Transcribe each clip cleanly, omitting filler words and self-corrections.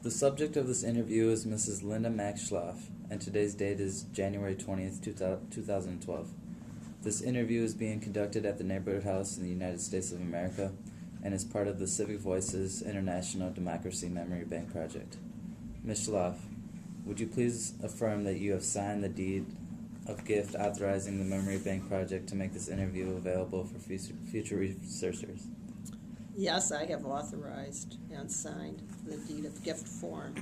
The subject of this interview is Mrs. Linda Mack Schloff, and today's date is January 20th, 2012. This interview is being conducted at the Neighborhood House in the United States of America and is part of the Civic Voices International Democracy Memory Bank Project. Ms. Schloff, would you please affirm that you have signed the deed of gift authorizing the Memory Bank Project to make this interview available for future researchers? Yes, I have authorized and signed the deed of gift form.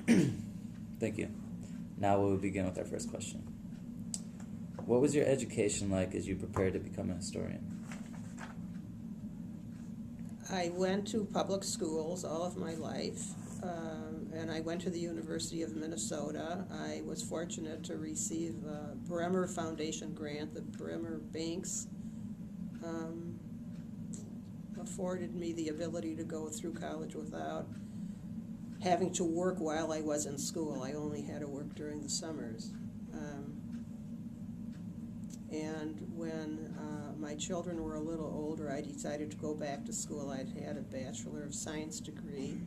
Thank you. Now we will begin with our first question. What was your education like as you prepared to become a historian? I went to public schools all of my life, and I went to the University of Minnesota. I was fortunate to receive a Bremer Foundation grant. The Bremer Banks afforded me the ability to go through college without having to work while I was in school. I only had to work during the summers. And when my children were a little older, I decided to go back to school. I'd had a Bachelor of Science degree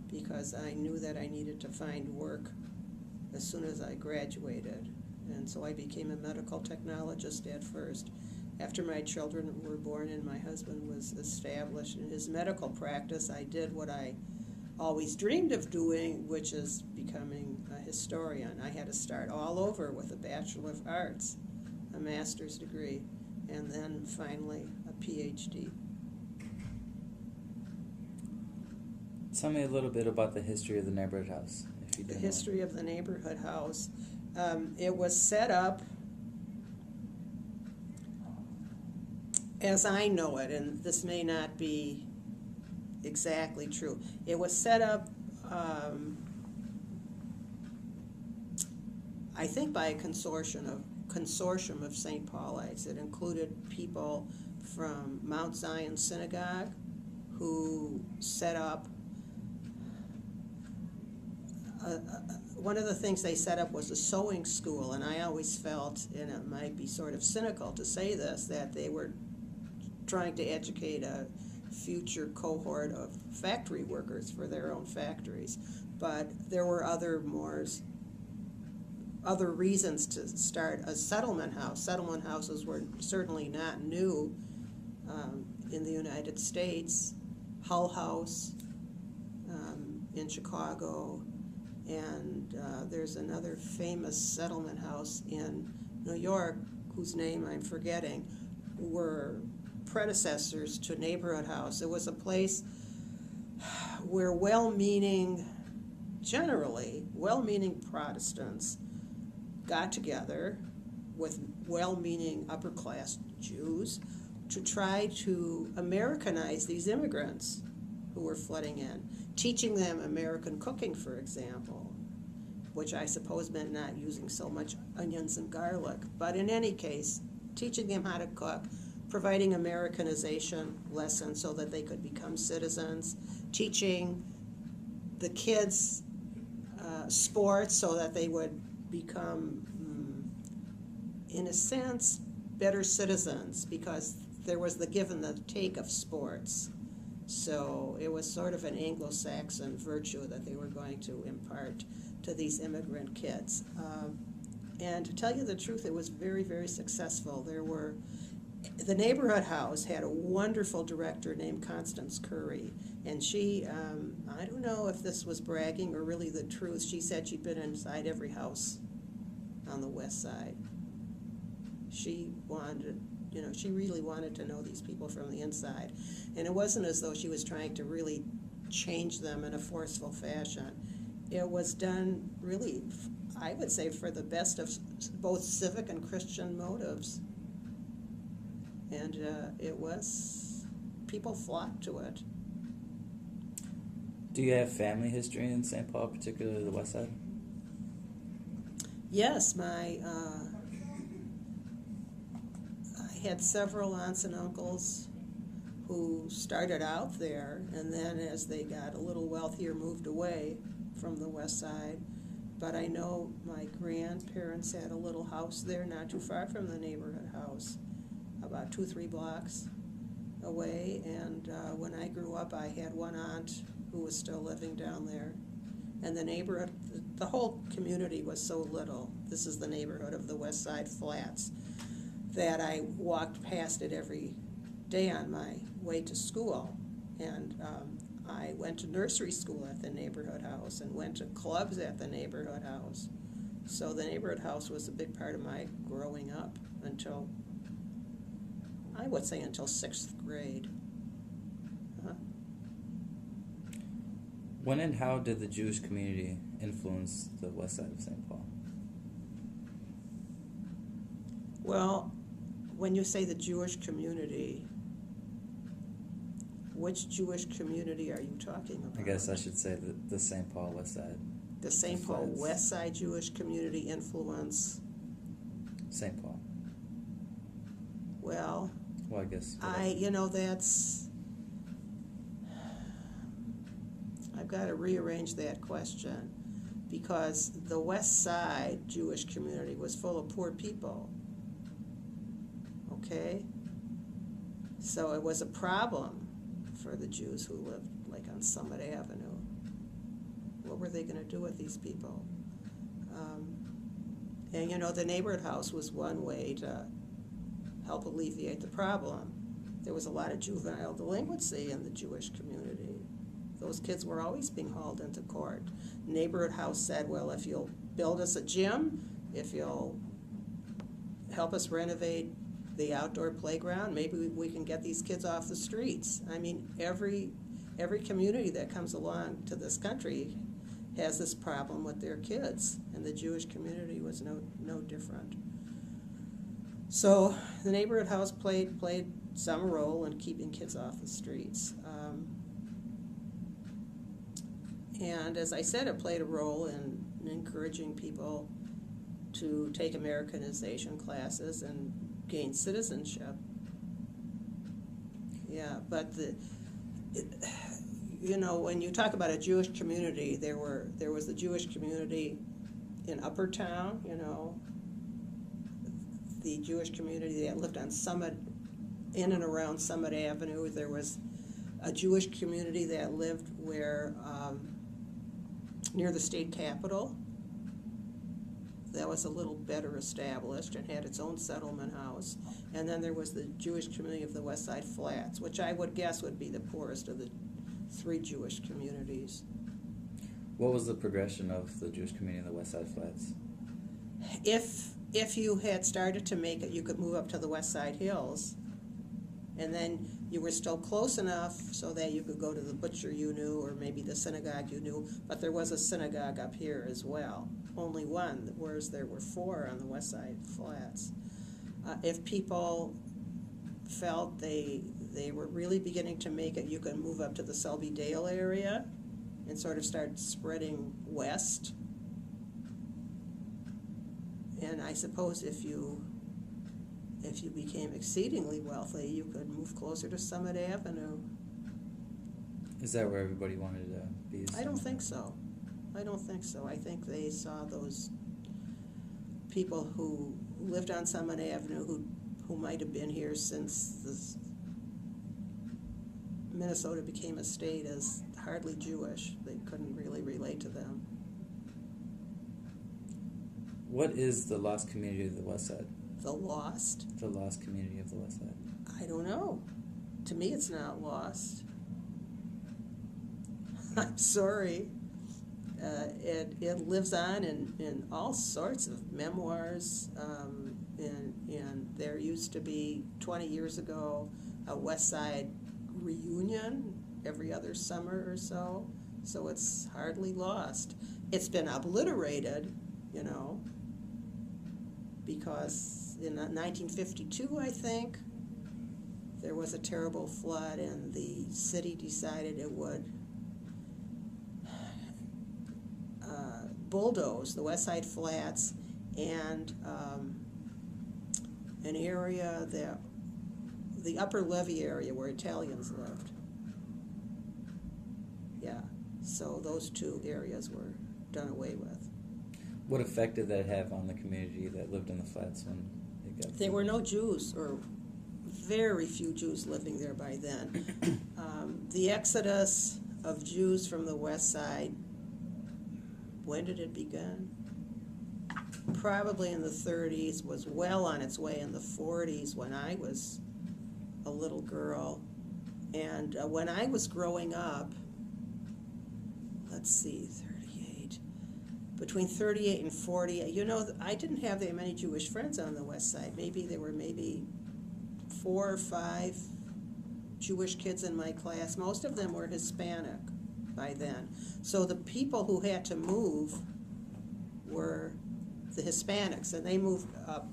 because I knew that I needed to find work as soon as I graduated. And so I became a medical technologist at first. After my children were born and my husband was established in his medical practice, I did what I always dreamed of doing, which is becoming a historian. I had to start all over with a Bachelor of Arts, a master's degree, and then finally a PhD. Tell me a little bit about the history of the Neighborhood House, if you The don't history of the Neighborhood House. It was set up as I know it, and this may not be exactly true. It was set up, I think, by a consortium of St. Paulites. It included people from Mount Zion Synagogue who set up. One of the things they set up was a sewing school, and I always felt, and it might be sort of cynical to say this, that they were trying to educate a future cohort of factory workers for their own factories. But there were other reasons to start a settlement house. Settlement houses were certainly not new in the United States. Hull House in Chicago, and there's another famous settlement house in New York whose name I'm forgetting, were predecessors to Neighborhood House. It was a place where generally well-meaning Protestants got together with well-meaning upper-class Jews to try to Americanize these immigrants who were flooding in, teaching them American cooking, for example, which I suppose meant not using so much onions and garlic. But in any case, teaching them how to cook, providing Americanization lessons so that they could become citizens, teaching the kids sports so that they would become, in a sense, better citizens, because there was the give and the take of sports. So it was sort of an Anglo-Saxon virtue that they were going to impart to these immigrant kids. And to tell you the truth, it was very, very successful. The Neighborhood House had a wonderful director named Constance Curry, and she, I don't know if this was bragging or really the truth, she said she'd been inside every house on the west side. She really wanted to know these people from the inside. And it wasn't as though she was trying to really change them in a forceful fashion. It was done really, I would say, for the best of both civic and Christian motives. And people flocked to it. Do you have family history in St. Paul, particularly the West Side? Yes, I had several aunts and uncles who started out there, and then as they got a little wealthier, moved away from the West Side. But I know my grandparents had a little house there not too far from the Neighborhood House, about 2-3 blocks away. And when I grew up, I had one aunt who was still living down there. And the neighborhood, the whole community was so little. This is the neighborhood of the West Side Flats, that I walked past it every day on my way to school. And I went to nursery school at the neighborhood house and went to clubs at the neighborhood house. So the neighborhood house was a big part of my growing up until, I would say, until 6th grade. When and how did the Jewish community influence the west side of St. Paul? Well, when you say the Jewish community, which Jewish community are you talking about? I guess I should say the St. Paul west side. The St. Paul Flats. West Side Jewish community influence. St. Paul. Well, I guess. I've got to rearrange that question, because the West Side Jewish community was full of poor people. Okay? So it was a problem for the Jews who lived like on Summit Avenue. What were they going to do with these people? And the neighborhood house was one way to help alleviate the problem. There was a lot of juvenile delinquency in the Jewish community. Those kids were always being hauled into court. Neighborhood house said, well, if you'll build us a gym, if you'll help us renovate the outdoor playground, maybe we can get these kids off the streets. I mean, every community that comes along to this country has this problem with their kids, and the Jewish community was no different. So the neighborhood house played some role in keeping kids off the streets. And as I said, it played a role in encouraging people to take Americanization classes and gain citizenship. Yeah, but when you talk about a Jewish community, there was the Jewish community in Upper Town, the Jewish community that lived on Summit, in and around Summit Avenue. There was a Jewish community that lived near the state capitol. That was a little better established and had its own settlement house. And then there was the Jewish community of the West Side Flats, which I would guess would be the poorest of the 3 Jewish communities. What was the progression of the Jewish community in the West Side Flats? If you had started to make it, you could move up to the West Side Hills, and then you were still close enough so that you could go to the butcher you knew, or maybe the synagogue you knew, but there was a synagogue up here as well. Only one, whereas there were 4 on the West Side Flats. If people felt they were really beginning to make it, you could move up to the Selby Dale area and sort of start spreading west. And I suppose if you became exceedingly wealthy, you could move closer to Summit Avenue. Is that where everybody wanted to be? I don't think so. I think they saw those people who lived on Summit Avenue who might have been here since Minnesota became a state as hardly Jewish. They couldn't really relate to them. What is the lost community of the West Side? The lost? The lost community of the West Side. I don't know. To me, it's not lost. I'm sorry. It lives on in all sorts of memoirs. And there used to be, 20 years ago, a West Side reunion every other summer or so. So it's hardly lost. It's been obliterated, because in 1952, I think, there was a terrible flood, and the city decided it would bulldoze the West Side Flats and an area the upper levee area where Italians lived. Yeah, so those 2 areas were done away with. What effect did that have on the community that lived in the flats when it got? There were no Jews, or very few Jews living there by then. The exodus of Jews from the West Side When did it begin? Probably in the 30s, was well on its way in the 40s when I was a little girl. And when I was growing up, let's see, 38, between 38 and 40, you know, I didn't have that many Jewish friends on the West Side. Maybe there were 4 or 5 Jewish kids in my class. Most of them were Hispanic by then. So the people who had to move were the Hispanics, and they moved up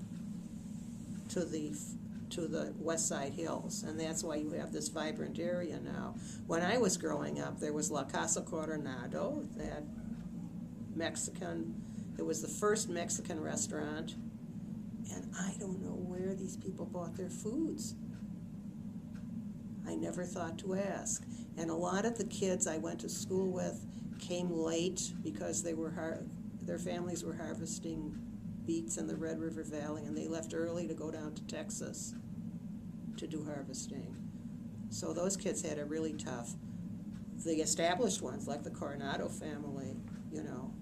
to the West Side Hills, and that's why you have this vibrant area now. When I was growing up, there was La Casa Coronado, that Mexican, it was the first Mexican restaurant, and I don't know where these people bought their foods. I never thought to ask. And a lot of the kids I went to school with came late because their families were harvesting beets in the Red River Valley, and they left early to go down to Texas to do harvesting. So those kids had it really tough. The established ones, like the Coronado family, you know,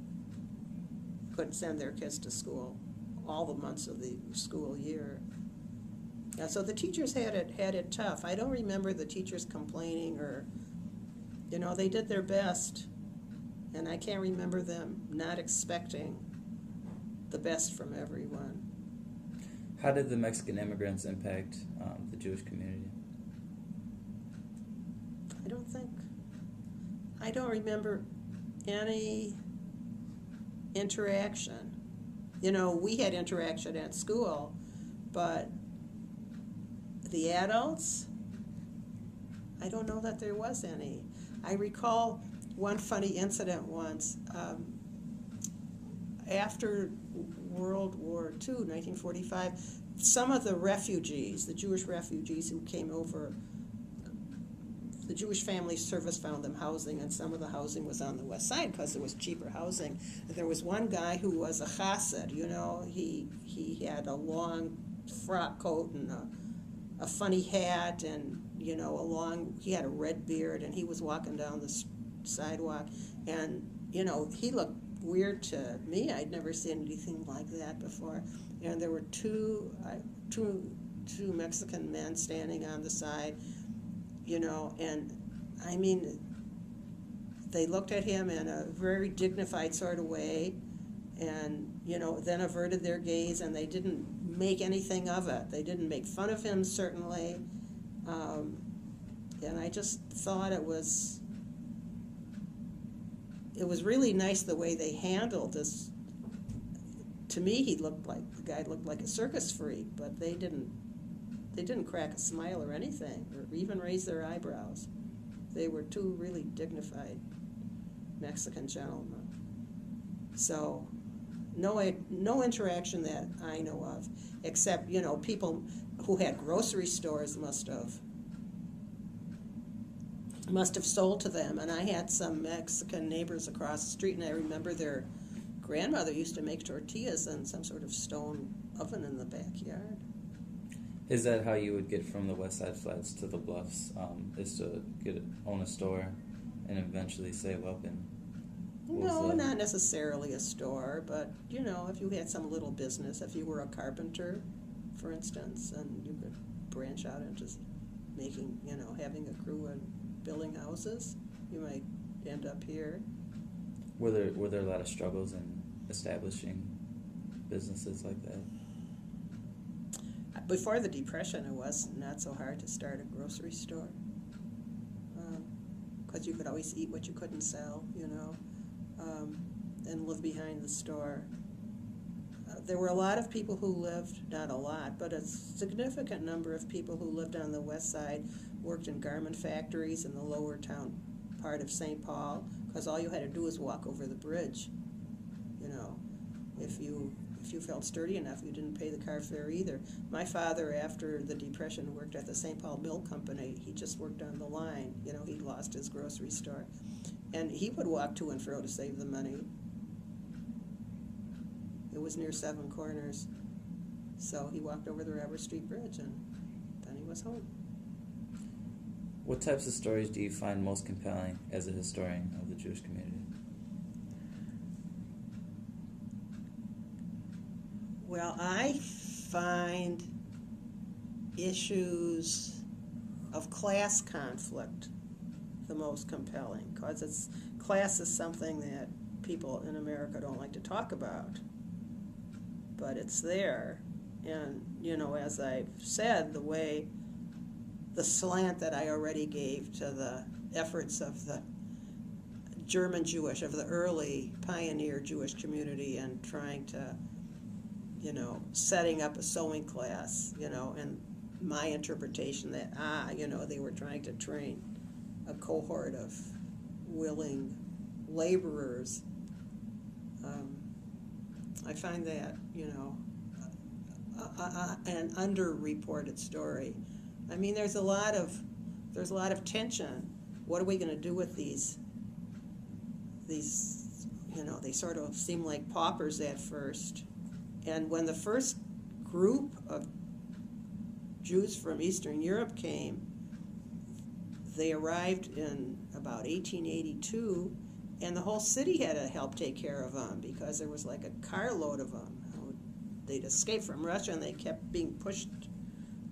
couldn't send their kids to school all the months of the school year. Yeah, so the teachers had it tough. I don't remember the teachers complaining, or, you know, they did their best, and I can't remember them not expecting the best from everyone. How did the Mexican immigrants impact the Jewish community? I don't remember any interaction. You know, we had interaction at school, but the adults, I don't know that there was any. I recall one funny incident once. After World War II, 1945, some of the refugees, the Jewish refugees who came over, the Jewish Family Service found them housing, and some of the housing was on the West Side because it was cheaper housing. There was one guy who was a chassid, you know, he had a long frock coat and a funny hat, and, you know, he had a red beard, and he was walking down the sidewalk, and, you know, he looked weird to me. I'd never seen anything like that before. And there were two Mexican men standing on the side, you know, and I mean, they looked at him in a very dignified sort of way, and, you know, then averted their gaze, and they didn't make anything of it. They didn't make fun of him, certainly, and I just thought it was really nice the way they handled this. To me, the guy looked like a circus freak, but they didn't crack a smile or anything, or even raise their eyebrows. They were two really dignified Mexican gentlemen. So, no interaction that I know of, except, you know, people who had grocery stores must have sold to them. And I had some Mexican neighbors across the street, and I remember their grandmother used to make tortillas in some sort of stone oven in the backyard. Is that how you would get from the West Side Flats to the Bluffs? Is to own a store and eventually save up? And no, not necessarily a store, but, you know, if you had some little business, if you were a carpenter, for instance, and you could branch out into making, you know, having a crew and building houses, you might end up here. Were there a lot of struggles in establishing businesses like that? Before the Depression, it was not so hard to start a grocery store, because you could always eat what you couldn't sell, you know, and live behind the store. There were a lot of people who lived, not a lot, but a significant number of people who lived on the West Side worked in garment factories in the lower town part of St. Paul, because all you had to do was walk over the bridge. You know, if you felt sturdy enough, you didn't pay the car fare either. My father, after the Depression, worked at the St. Paul Mill Company. He just worked on the line. You know, he'd lost his grocery store. And he would walk to and fro to save the money. It was near Seven Corners. So he walked over the Rubber Street Bridge, and then he was home. What types of stories do you find most compelling as a historian of the Jewish community? Well, I find issues of class conflict the most compelling, because class is something that people in America don't like to talk about, but it's there. And, as I've said, the slant that I already gave to the efforts of the German Jewish, of the early pioneer Jewish community, and trying to, setting up a sewing class, and my interpretation that, they were trying to train a cohort of willing laborers. I find that, an underreported story. I mean, there's a lot of tension. What are we going to do with these? They sort of seem like paupers at first. And when the first group of Jews from Eastern Europe came, they arrived in about 1882, and the whole city had to help take care of them, because there was like a carload of them. They'd escaped from Russia, and they kept being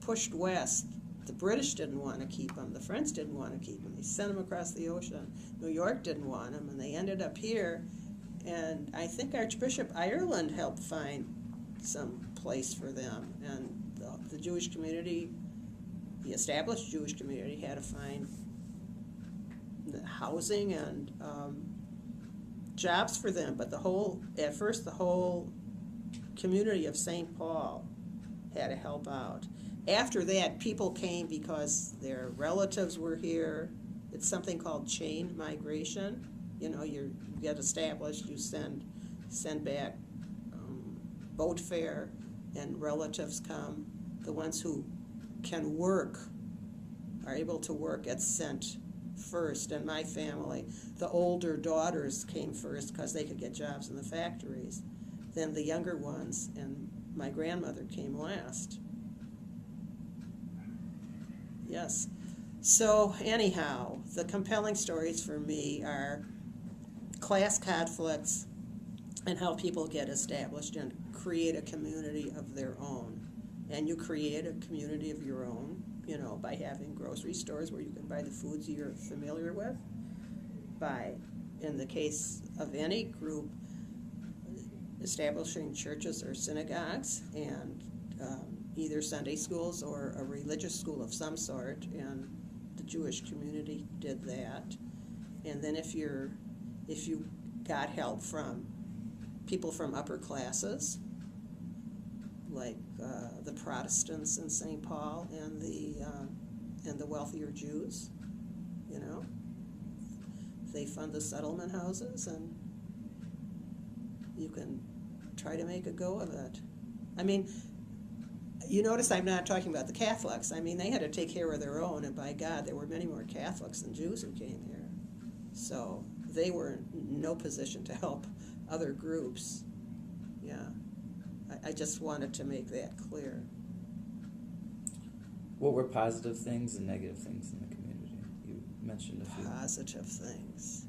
pushed west. The British didn't want to keep them. The French didn't want to keep them. They sent them across the ocean. New York didn't want them, and they ended up here. And I think Archbishop Ireland helped find some place for them. And the Jewish community, the established Jewish community, had to find housing and jobs for them. But at first the whole community of St. Paul had to help out. After that, people came because their relatives were here. It's something called chain migration. You get established, you send back boat fare, and relatives come. The ones who can work, are able to work, get sent first. And my family, the older daughters came first because they could get jobs in the factories. Then the younger ones, and my grandmother came last. Yes. So anyhow, the compelling stories for me are class conflicts and how people get established and create a community of their own. And you create a community of your own, by having grocery stores where you can buy the foods you're familiar with, by, in the case of any group, establishing churches or synagogues, and either Sunday schools or a religious school of some sort, and the Jewish community did that. And then if you got help from people from upper classes, like the Protestants in St. Paul and the wealthier Jews, they fund the settlement houses, and you can try to make a go of it. I mean, you notice I'm not talking about the Catholics. I mean, they had to take care of their own, and by God, there were many more Catholics than Jews who came here. So they were in no position to help other groups. Yeah. I just wanted to make that clear. What were positive things and negative things in the community? You mentioned a few. Positive things.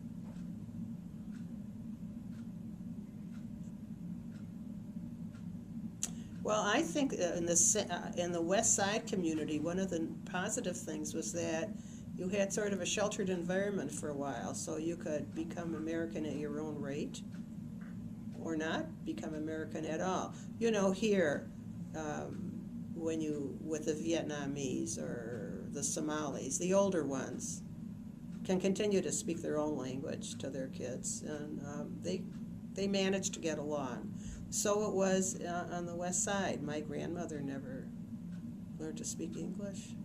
Well, I think in the West Side community, one of the positive things was that you had sort of a sheltered environment for a while, so you could become American at your own rate, or not become American at all. Here, with the Vietnamese or the Somalis, the older ones can continue to speak their own language to their kids, and they manage to get along. So it was on the West Side. My grandmother never learned to speak English.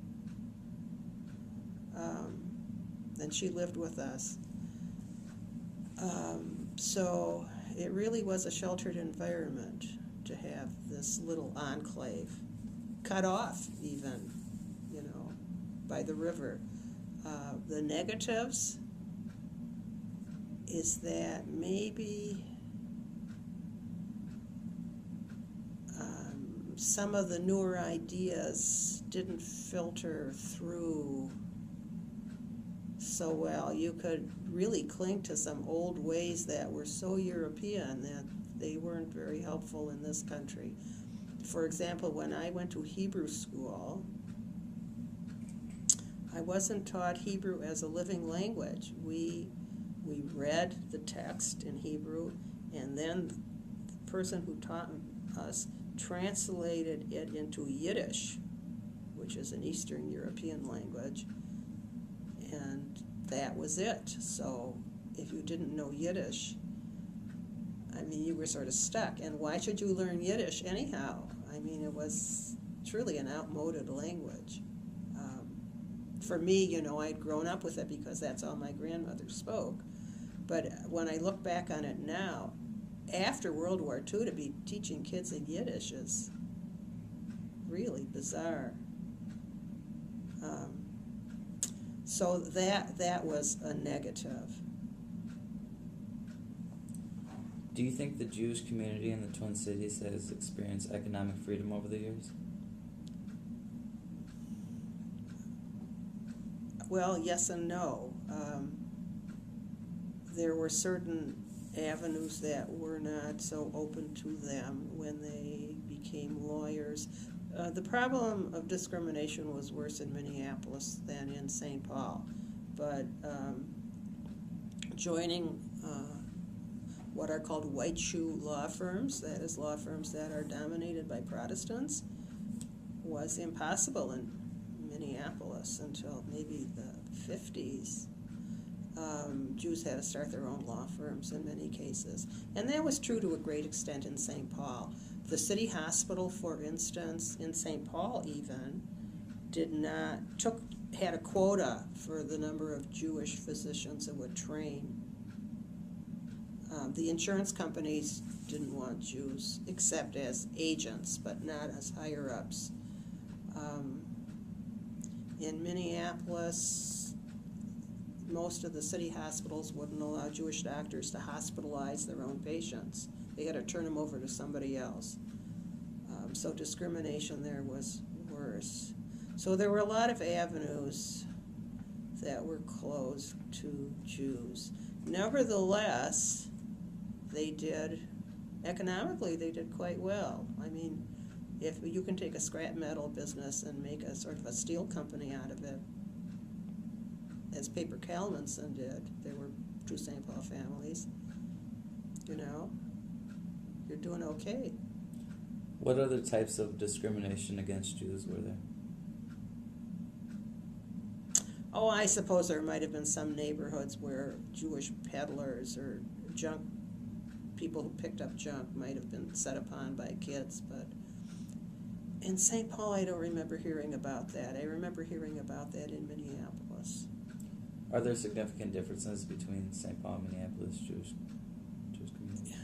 And she lived with us. So it really was a sheltered environment to have this little enclave, cut off even, by the river. The negatives is that maybe some of the newer ideas didn't filter through so well. You could really cling to some old ways that were so European that They weren't very helpful in this country. For example, when I went to Hebrew school, I wasn't taught Hebrew as a living language. We read the text in Hebrew, and then the person who taught us translated it into Yiddish, which is an Eastern European language, and that was it. So if you didn't know Yiddish, I mean, you were sort of stuck. And why should you learn Yiddish anyhow? I mean, it was truly an outmoded language. For me, you know, I'd grown up with it because that's all my grandmother spoke. But when I look back on it now, after World War II, to be teaching kids in Yiddish is really bizarre. So that was a negative. Do you think the Jewish community in the Twin Cities has experienced economic freedom over the years? Well, yes and no. There were certain avenues that were not so open to them when they became lawyers. The problem of discrimination was worse in Minneapolis than in St. Paul, but joining what are called white shoe law firms, that is, law firms that are dominated by Protestants, was impossible in Minneapolis until maybe the 50s. Jews had to start their own law firms in many cases. And that was true to a great extent in St. Paul. The city hospital, for instance, in St. Paul even, had a quota for the number of Jewish physicians it would train. The insurance companies didn't want Jews except as agents, but not as higher-ups. In Minneapolis, most of the city hospitals wouldn't allow Jewish doctors to hospitalize their own patients. They had to turn them over to somebody else. So discrimination there was worse. So there were a lot of avenues that were closed to Jews. Nevertheless, economically they did quite well. I mean, if you can take a scrap metal business and make a sort of a steel company out of it, as Paper Kalmanson did, there were two St. Paul families, you know, you're doing okay. What other types of discrimination against Jews were there? Oh, I suppose there might have been some neighborhoods where Jewish peddlers or people who picked up junk might have been set upon by kids, but in St. Paul I don't remember hearing about that. I remember hearing about that in Minneapolis. Are there significant differences between St. Paul and Minneapolis Jewish community?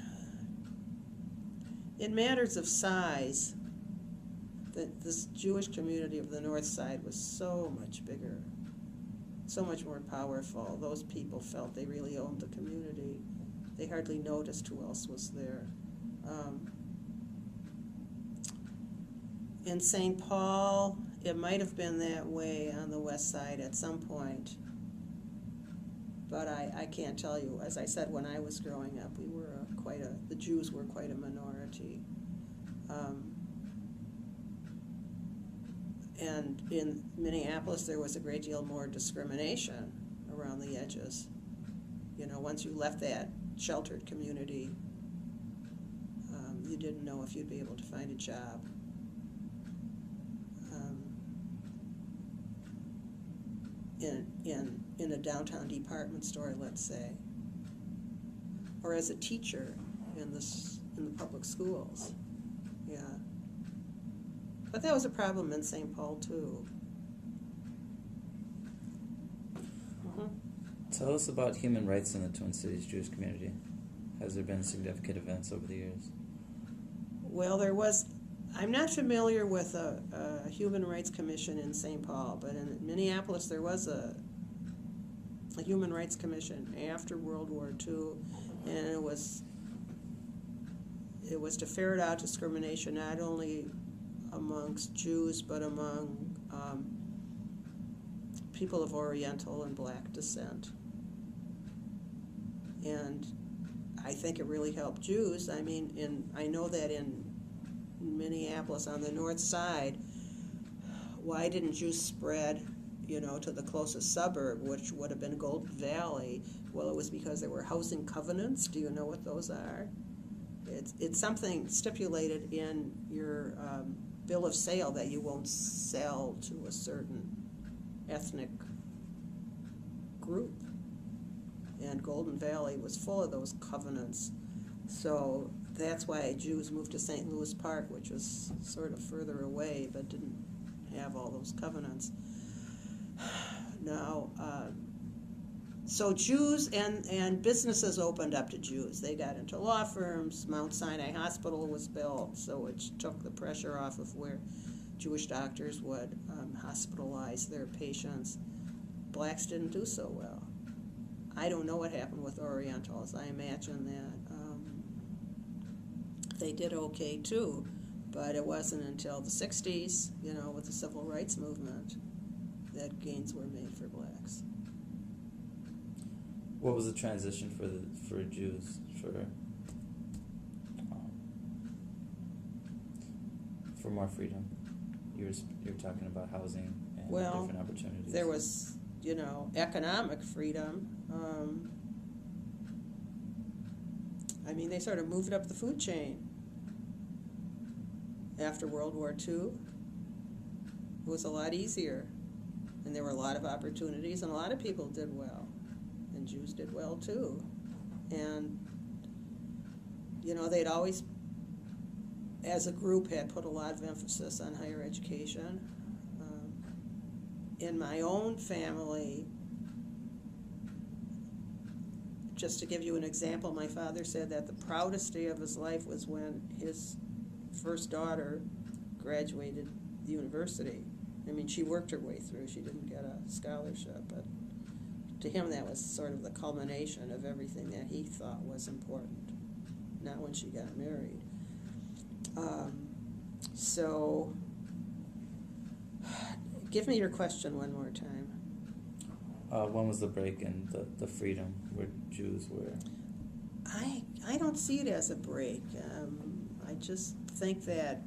In matters of size, this Jewish community of the North Side was so much bigger, so much more powerful. Those people felt they really owned the community. They hardly noticed who else was there. In St. Paul, it might have been that way on the West Side at some point, but I can't tell you. As I said, when I was growing up, the Jews were quite a minority. And in Minneapolis, there was a great deal more discrimination around the edges. You know, once you left that sheltered community, you didn't know if you'd be able to find a job. In a downtown department store, let's say, or as a teacher in the public schools, yeah. But that was a problem in St. Paul too. Mm-hmm. Tell us about human rights in the Twin Cities Jewish community. Has there been significant events over the years? Well, I'm not familiar with a Human Rights Commission in St. Paul, but in Minneapolis there was a Human Rights Commission after World War II, and it was to ferret out discrimination not only amongst Jews but among people of Oriental and black descent. And I think it really helped Jews. I mean, I know that in Minneapolis on the north side, why didn't Jews spread, to the closest suburb, which would have been Golden Valley? Well, it was because there were housing covenants. Do you know what those are? It's something stipulated in your bill of sale that you won't sell to a certain ethnic group. And Golden Valley was full of those covenants. So that's why Jews moved to St. Louis Park, which was sort of further away but didn't have all those covenants. Now, so Jews and businesses opened up to Jews. They got into law firms. Mount Sinai Hospital was built, so it took the pressure off of where Jewish doctors would hospitalize their patients. Blacks didn't do so well. I don't know what happened with Orientals. I imagine that they did okay too, but it wasn't until the 60s, with the civil rights movement, that gains were made for blacks. What was the transition for Jews for more freedom? You're talking about housing and different opportunities. There was, economic freedom. They sort of moved up the food chain after World War II. It was a lot easier, and there were a lot of opportunities, and a lot of people did well, and Jews did well too. And, they'd always, as a group, had put a lot of emphasis on higher education. In my own family, just to give you an example, my father said that the proudest day of his life was when his first daughter graduated the university. She worked her way through. She didn't get a scholarship, but to him that was sort of the culmination of everything that he thought was important, not when she got married. So, give me your question one more time. When was the break in the freedom where Jews were? I don't see it as a break. I just think that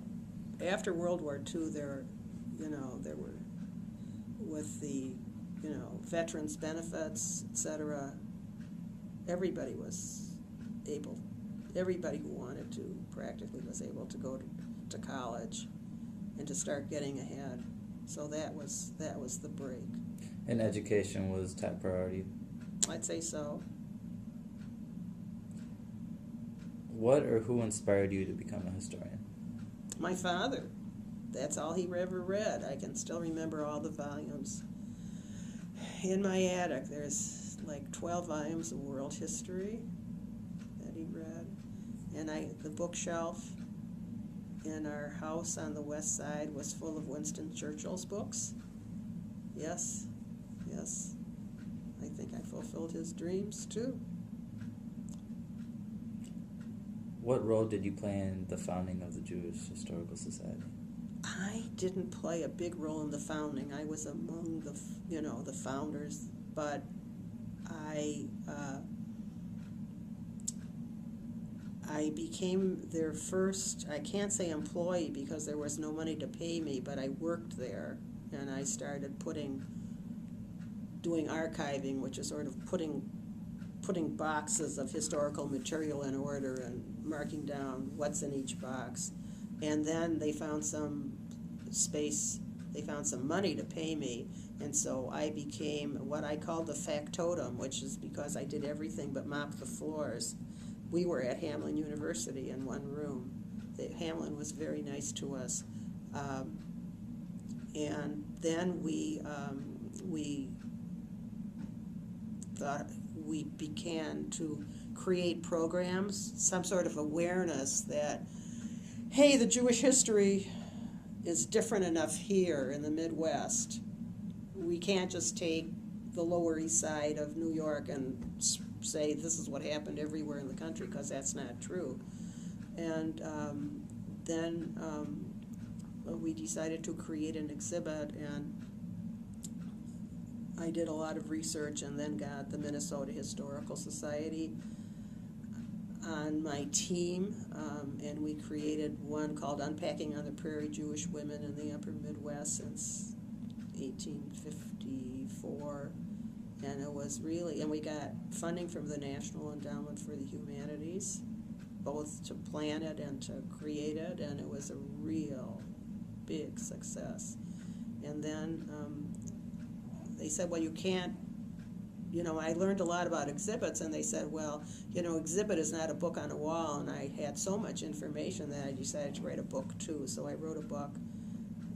after World War II, there were, with the, veterans benefits, etc., everybody who wanted to practically was able to go to college and to start getting ahead. So that was the break. And education was top priority? I'd say so. What or who inspired you to become a historian? My father. That's all he ever read. I can still remember all the volumes. In my attic, there's like 12 volumes of world history that he read. And the bookshelf in our house on the west side was full of Winston Churchill's books. Yes. I think I fulfilled his dreams, too. What role did you play in the founding of the Jewish Historical Society? I didn't play a big role in the founding. I was among the founders, but I became their first, I can't say employee because there was no money to pay me, but I worked there, and I started doing archiving, which is sort of putting boxes of historical material in order and marking down what's in each box. And then they found some space, they found some money to pay me, and so I became what I called the factotum, which is because I did everything but mop the floors. We were at Hamline University in one room. Hamline was very nice to us. And then we thought we began to create programs, some sort of awareness that, hey, the Jewish history is different enough here in the Midwest. We can't just take the Lower East Side of New York and say this is what happened everywhere in the country, because that's not true. And then we decided to create an exhibit, and I did a lot of research and then got the Minnesota Historical Society. on my team, and we created one called Unpacking on the Prairie, Jewish Women in the Upper Midwest since 1854. And it was really, and we got funding from the National Endowment for the Humanities, both to plan it and to create it, and it was a real big success. And then they said, well, you can't, I learned a lot about exhibits, and they said, well, exhibit is not a book on a wall, and I had so much information that I decided to write a book too. So I wrote a book,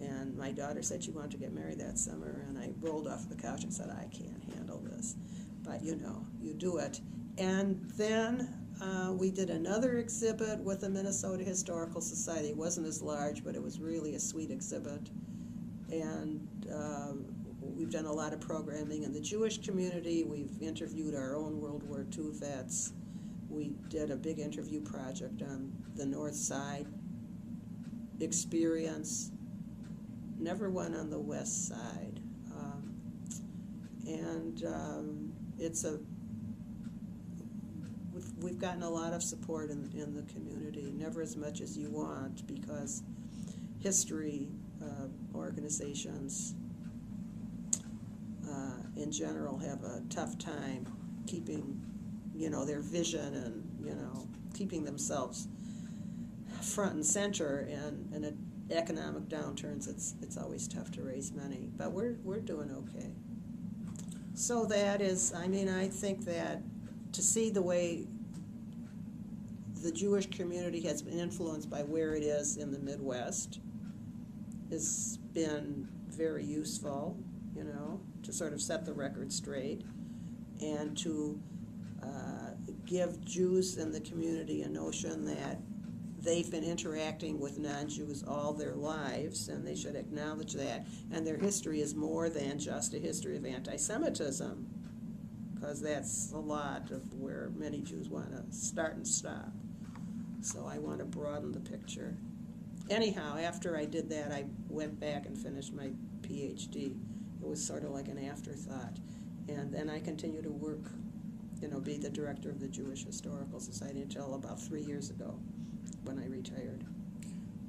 and my daughter said she wanted to get married that summer, and I rolled off the couch and said, I can't handle this. But you do it. And then we did another exhibit with the Minnesota Historical Society. It wasn't as large, but it was really a sweet exhibit. And we've done a lot of programming in the Jewish community. We've interviewed our own World War II vets. We did a big interview project on the North Side experience. Never one on the West Side. We've gotten a lot of support in the community, never as much as you want, because history organizations in general have a tough time keeping, their vision and, keeping themselves front and center, and in economic downturns, it's always tough to raise money, but we're doing okay. So that is, I think that to see the way the Jewish community has been influenced by where it is in the Midwest has been very useful, to sort of set the record straight and to give Jews in the community a notion that they've been interacting with non-Jews all their lives, and they should acknowledge that. And their history is more than just a history of anti-Semitism, because that's a lot of where many Jews want to start and stop. So I want to broaden the picture. Anyhow, after I did that, I went back and finished my PhD. It was sort of like an afterthought. And then I continued to work, be the director of the Jewish Historical Society until about 3 years ago, when I retired.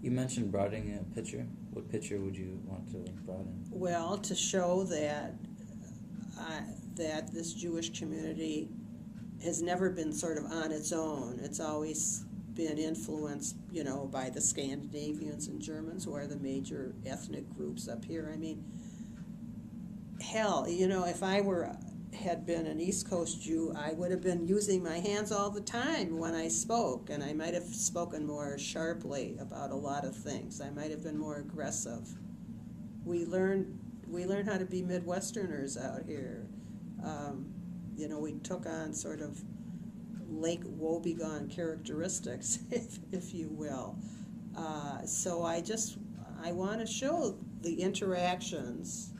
You mentioned broadening a picture. What picture would you want to broaden? Well, to show that that this Jewish community has never been sort of on its own. It's always been influenced, by the Scandinavians and Germans, who are the major ethnic groups up here. Hell, if I had been an East Coast Jew, I would have been using my hands all the time when I spoke, and I might have spoken more sharply about a lot of things. I might have been more aggressive. We learned how to be Midwesterners out here. We took on sort of Lake Wobegon characteristics, if you will. So I want to show the interactions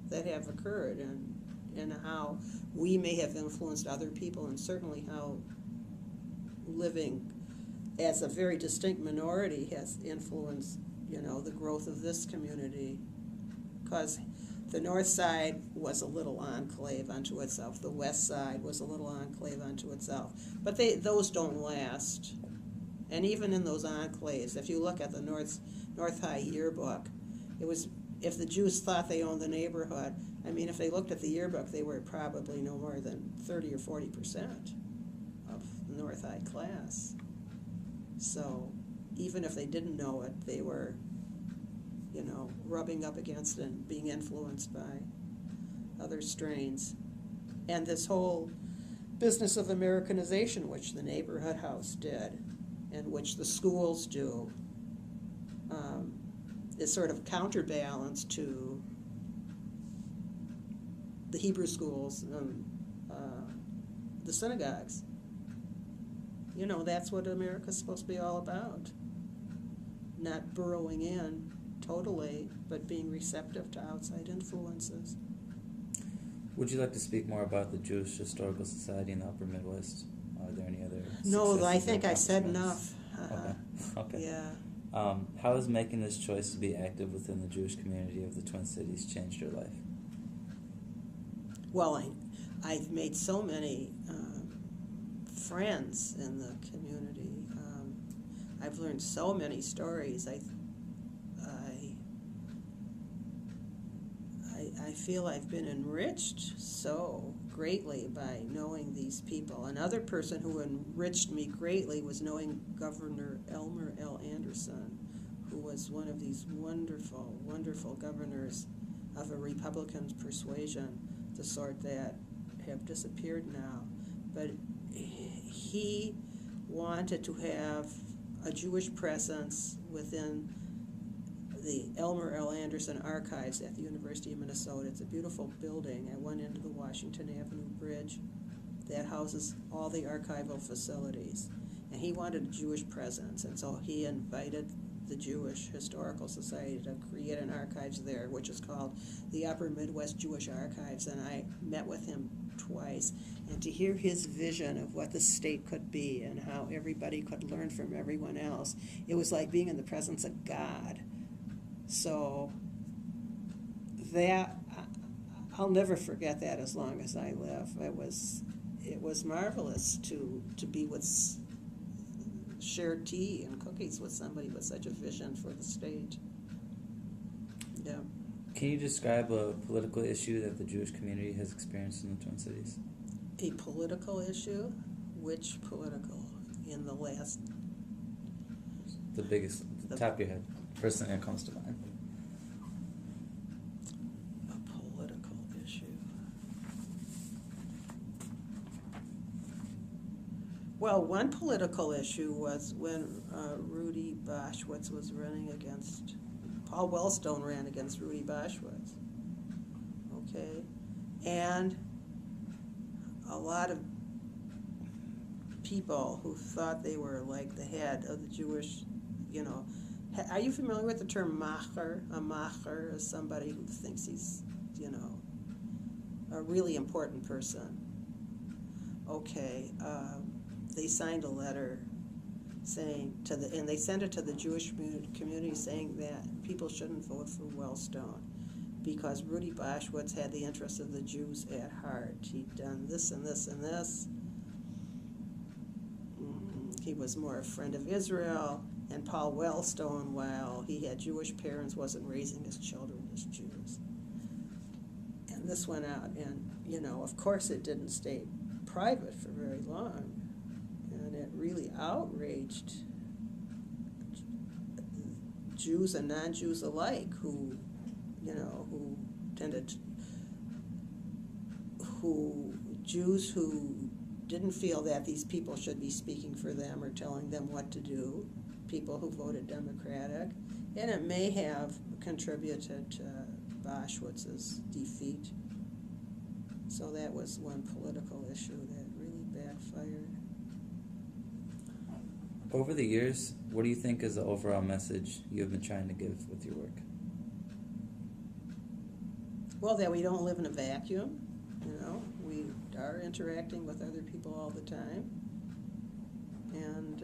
that have occurred, and how we may have influenced other people, and certainly how living as a very distinct minority has influenced, the growth of this community. Because the North Side was a little enclave unto itself. The West Side was a little enclave unto itself. But those don't last. And even in those enclaves, if you look at the North High yearbook, it was, if the Jews thought they owned the neighborhood, if they looked at the yearbook, they were probably no more than 30 or 40% of the North High class. So even if they didn't know it, they were, rubbing up against and being influenced by other strains. And this whole business of Americanization, which the neighborhood house did, and which the schools do, is sort of counterbalance to the Hebrew schools and the synagogues. That's what America's supposed to be all about. Not burrowing in totally, but being receptive to outside influences. Would you like to speak more about the Jewish Historical Society in the Upper Midwest? Are there any other No, I successes think or I said accomplishments? enough. Okay. Yeah. How has making this choice to be active within the Jewish community of the Twin Cities changed your life? Well, I've made so many friends in the community. I've learned so many stories. I feel I've been enriched so greatly by knowing these people. Another person who enriched me greatly was knowing Governor Elmer L. Anderson, who was one of these wonderful, wonderful governors of a Republican persuasion, the sort that have disappeared now. But he wanted to have a Jewish presence within the Elmer L. Anderson Archives at the University of Minnesota. It's a beautiful building at one end of the Washington Avenue Bridge that houses all the archival facilities. And he wanted a Jewish presence, and so he invited the Jewish Historical Society to create an archives there, which is called the Upper Midwest Jewish Archives. And I met with him twice, and to hear his vision of what the state could be and how everybody could learn from everyone else, it was like being in the presence of God. So that, I'll never forget that as long as I live. It was marvelous to be with, share tea and cookies with somebody with such a vision for the state. Yeah. Can you describe a political issue that the Jewish community has experienced in the Twin Cities? A political issue? Which political? In the last... The biggest, the top of your head. First thing that comes to mind. A political issue. Well, one political issue was when Rudy Boschwitz was running against... Paul Wellstone ran against Rudy Boschwitz. Okay? And a lot of people who thought they were like the head of the Jewish, are you familiar with the term macher? A macher is somebody who thinks he's, a really important person. Okay, they signed a letter saying and they sent it to the Jewish community saying that people shouldn't vote for Wellstone because Rudy Boschwitz had the interests of the Jews at heart. He'd done this and this and this. He was more a friend of Israel. And Paul Wellstone, while he had Jewish parents, wasn't raising his children as Jews. And this went out, and, of course it didn't stay private for very long. And it really outraged Jews and non-Jews alike who Jews who didn't feel that these people should be speaking for them or telling them what to do, people who voted Democratic, and it may have contributed to Boschwitz's defeat. So that was one political issue that really backfired. Over the years, what do you think is the overall message you have been trying to give with your work? Well, that we don't live in a vacuum. We are interacting with other people all the time. And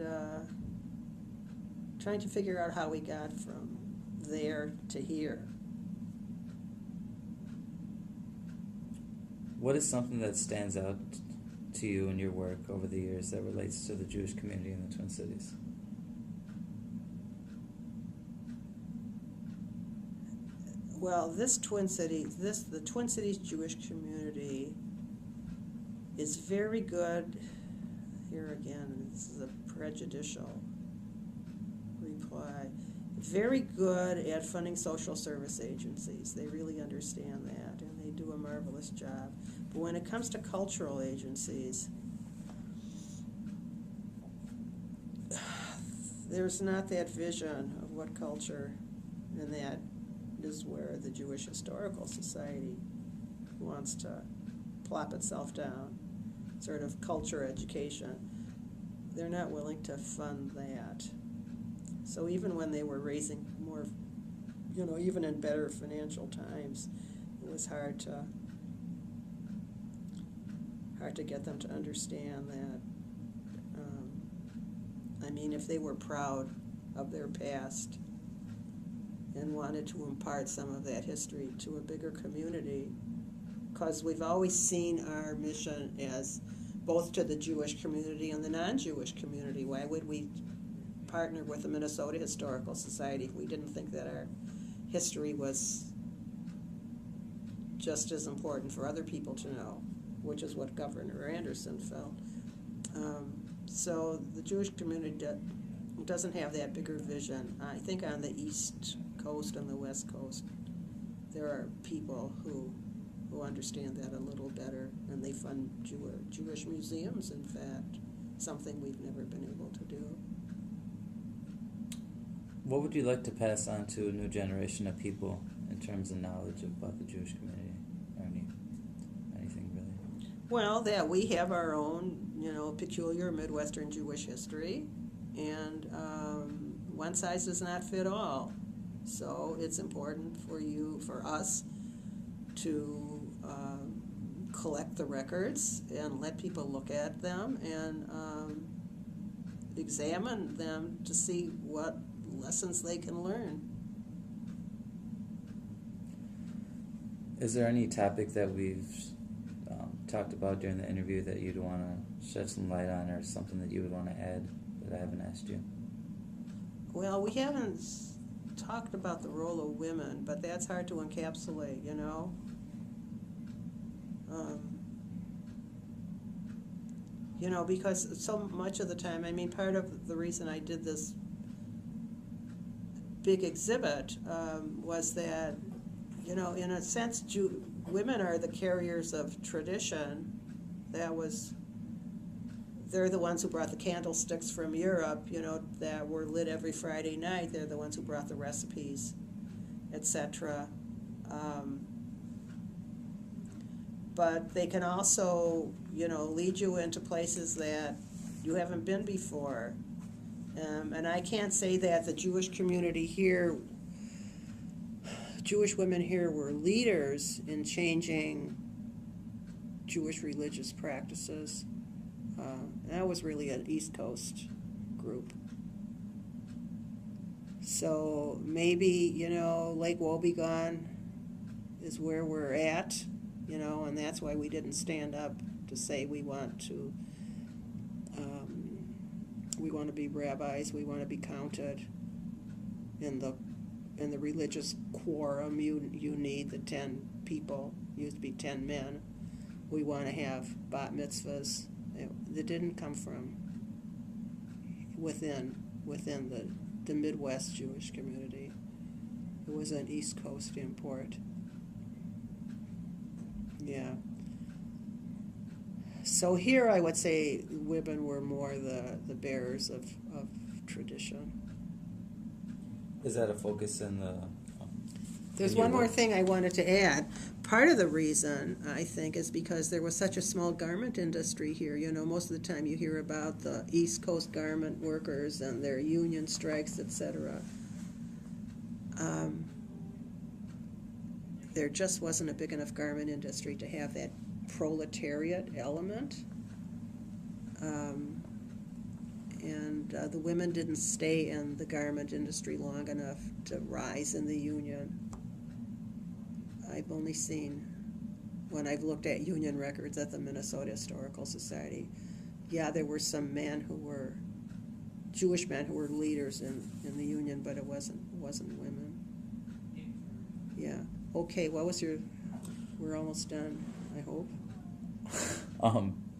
trying to figure out how we got from there to here. What is something that stands out to you in your work over the years that relates to the Jewish community in the Twin Cities? Well, the Twin Cities Jewish community is very good. Here again, this is a prejudicial reply. Very good at funding social service agencies. They really understand that, and they do a marvelous job. But when it comes to cultural agencies, there's not that vision of what culture, and that is where the Jewish Historical Society wants to plop itself down, sort of culture education. They're not willing to fund that. So even when they were raising more, even in better financial times, it was hard to get them to understand that. If they were proud of their past and wanted to impart some of that history to a bigger community, because we've always seen our mission as both to the Jewish community and the non-Jewish community. Why would we partner with the Minnesota Historical Society if we didn't think that our history was just as important for other people to know, which is what Governor Anderson felt. So the Jewish community doesn't have that bigger vision. I think on the East Coast and the West Coast, there are people who understand that a little better, and they fund Jewish museums, in fact, something we've never been able to do. What would you like to pass on to a new generation of people in terms of knowledge about the Jewish community, or anything really? Well, that we have our own, peculiar Midwestern Jewish history, and one size does not fit all. So it's important for us to collect the records and let people look at them and examine them to see what lessons they can learn. Is there any topic that we've talked about during the interview that you'd want to shed some light on, or something that you would want to add that I haven't asked you? Well, we haven't talked about the role of women, but that's hard to encapsulate, because so much of the time, part of the reason I did this big exhibit was that, in a sense, women are the carriers of tradition. They're the ones who brought the candlesticks from Europe, that were lit every Friday night. They're the ones who brought the recipes, etc. But they can also, lead you into places that you haven't been before. And I can't say that the Jewish community here, Jewish women here were leaders in changing Jewish religious practices. That was really an East Coast group. So maybe, Lake Wobegon is where we're at, and that's why we didn't stand up to say we want to be rabbis, we want to be counted in the religious quorum. You need the 10 people, used to be 10 men. We want to have bat mitzvahs. That didn't come from within the Midwest Jewish community. It was an East Coast import. Yeah. So here I would say women were more the bearers of tradition. Is that a focus in the... There's one more thing I wanted to add. Part of the reason, I think, is because there was such a small garment industry here. Most of the time you hear about the East Coast garment workers and their union strikes, etc. There just wasn't a big enough garment industry to have that proletariat element. And the women didn't stay in the garment industry long enough to rise in the union. I've only seen, when I've looked at union records at the Minnesota Historical Society, there were some Jewish men who were leaders in the union, but it wasn't women. Yeah. Okay, we're almost done, I hope.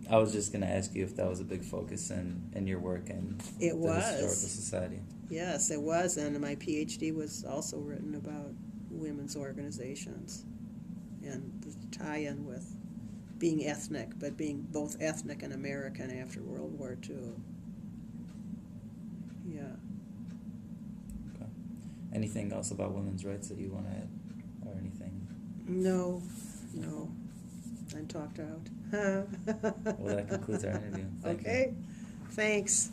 I was just going to ask you if that was a big focus in your work in the Historical Society. Yes, it was, and my PhD was also written about women's organizations and the tie-in with being ethnic, but being both ethnic and American after World War II. Yeah. Okay. Anything else about women's rights that you want to add, or anything? No. I'm talked out. Well, that concludes our interview. Thank you. Okay. Thanks.